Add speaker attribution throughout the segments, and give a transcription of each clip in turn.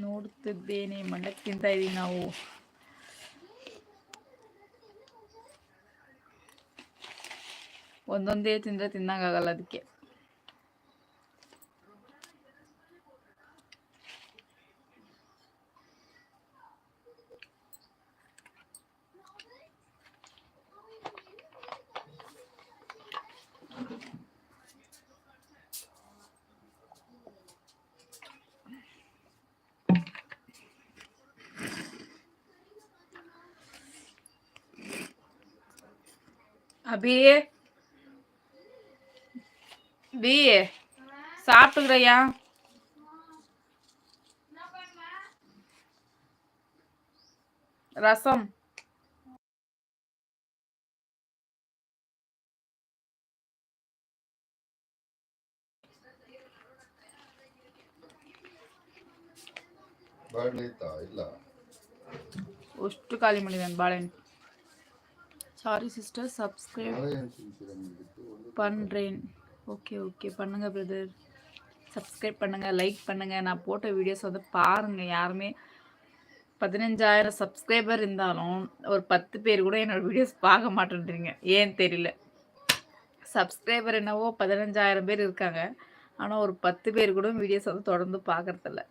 Speaker 1: ನೋಡುತ್ತಿದ್ದೇನೆ. ಮಂಡಕ್ಕಿ ತಿಂತಾ ಇದೀವಿ ನಾವು. ಒಂದೊಂದೇ ತಿಂದ್ರೆ ತಿನ್ನಕ್ಕಾಗಲ್ಲ ಅದಕ್ಕೆ. அபி பி சாப்பிட்டுக்கிறையா? ரசம் ಅಷ್ಟು ಖಾಲಿ ಮಾಡಿದ್ದಾನೆ ಬಾಳೆಹಣ್ಣು. சாரி சிஸ்டர், சப்ஸ்கிரைப் பண்ணுறேன். ஓகே ஓகே பண்ணுங்க பிரதர், சப்ஸ்கிரைப் பண்ணுங்க, லைக் பண்ணுங்க. நான் போட்ட வீடியோஸ் வந்து பாருங்க. யாருமே 15,000 சப்ஸ்கிரைபர் இருந்தாலும் ஒரு 10 பேர் கூட என்னோட வீடியோஸ் பார்க்க மாட்டேன்றீங்க. ஏன் தெரியல. சப்ஸ்கிரைபர் என்னவோ 15,000 பேர் இருக்காங்க, ஆனால் ஒரு 10 பேர் கூட வீடியோஸ் வந்து தொடர்ந்து பார்க்கறதில்ல.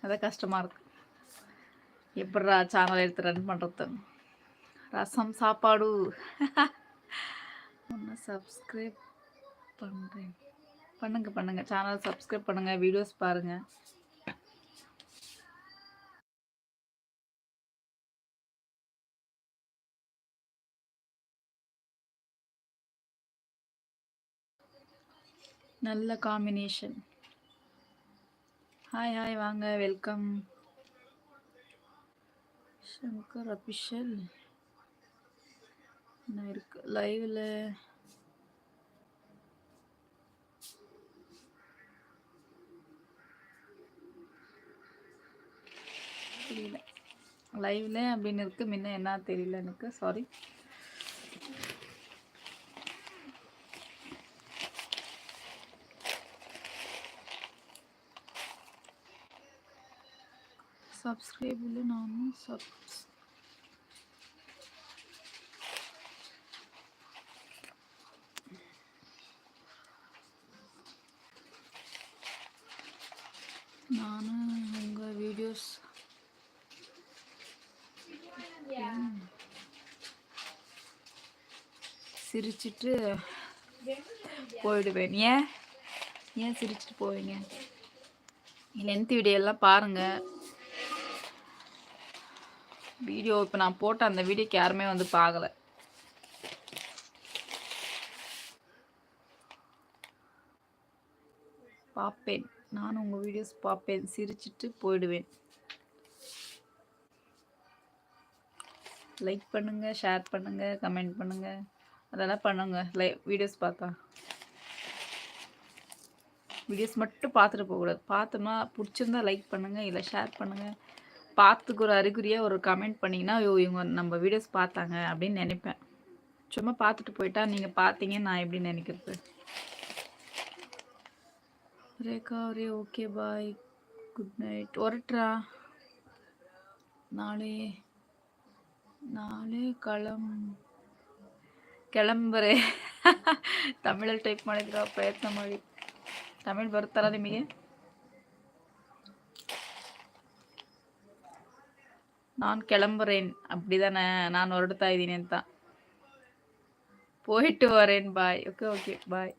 Speaker 1: அதான் கஷ்டமாக இருக்கு. எப்படா சேனல் எடுத்து ரன் பண்ணுறது. ரசம் சாப்பாடு. ஒன்று சப்ஸ்கிரைப் பண்ணுறேன். பண்ணுங்க சேனல் சப்ஸ்கிரைப் பண்ணுங்க, வீடியோஸ் பாருங்க. நல்ல காம்பினேஷன். ஹாய் ஹாய் வாங்க, வெல்கம். சங்கர் அபிஷியல் என்ன இருக்கு லைவ்ல? தெரியல லைவ்ல அப்படின்னு இருக்கு. முன்ன என்ன தெரியல எனக்கு, சாரி. சப்ஸ்கிரைப் இல்லை நானும் நானும் உங்கள் வீடியோஸ் சிரிச்சிட்டு போயிடுவேன். ஏன் சிரிச்சிட்டு போவீங்க? லென்த் வீடியோ எல்லாம் பாருங்கள். வீடியோ இப்போ நான் போட்ட அந்த வீடியோக்கு யாருமே வந்து பார்க்கல. பார்ப்பேன், நானும் உங்கள் வீடியோஸ் பார்ப்பேன், சிரிச்சிட்டு போயிடுவேன். லைக் பண்ணுங்கள், ஷேர் பண்ணுங்கள், கமெண்ட் பண்ணுங்கள், அதெல்லாம் பண்ணுங்க. வீடியோஸ் பார்த்தா வீடியோஸ் மட்டும் பார்த்துட்டு போகக்கூடாது. பார்த்தோம்னா பிடிச்சிருந்தா லைக் பண்ணுங்கள், இல்லை ஷேர் பண்ணுங்கள். பார்த்துக்கு ஒரு அறிகுறியாக ஒரு கமெண்ட் பண்ணிங்கன்னா இவங்க நம்ம வீடியோஸ் பார்த்தாங்க அப்படின்னு நினைப்பேன். சும்மா பார்த்துட்டு போயிட்டா நீங்கள் பார்த்தீங்கன்னு நான் எப்படி நினைக்கிறது? ரேகா ஒரே ஓகே பாய், குட் நைட். ஒருட்ரா நாளே ಕೆಳಂಬರೆ ತಮಿಳಲ್ಲಿ ಟೈಪ್ ಮಾಡಿದ್ರ ಪ್ರಯತ್ನ ಮಾಡಿ. ತಮಿಳ್ ಬರುತ್ತಲ್ಲ ನಿಮಗೆ? ನಾನು கிளம்புறேன் அப்படிதானே, நான் ಹೊರಡ್ತಾ ಇದ್ದೀನಿ ಅಂತ. போயிட்டு வரேன், பாய். Okay bye.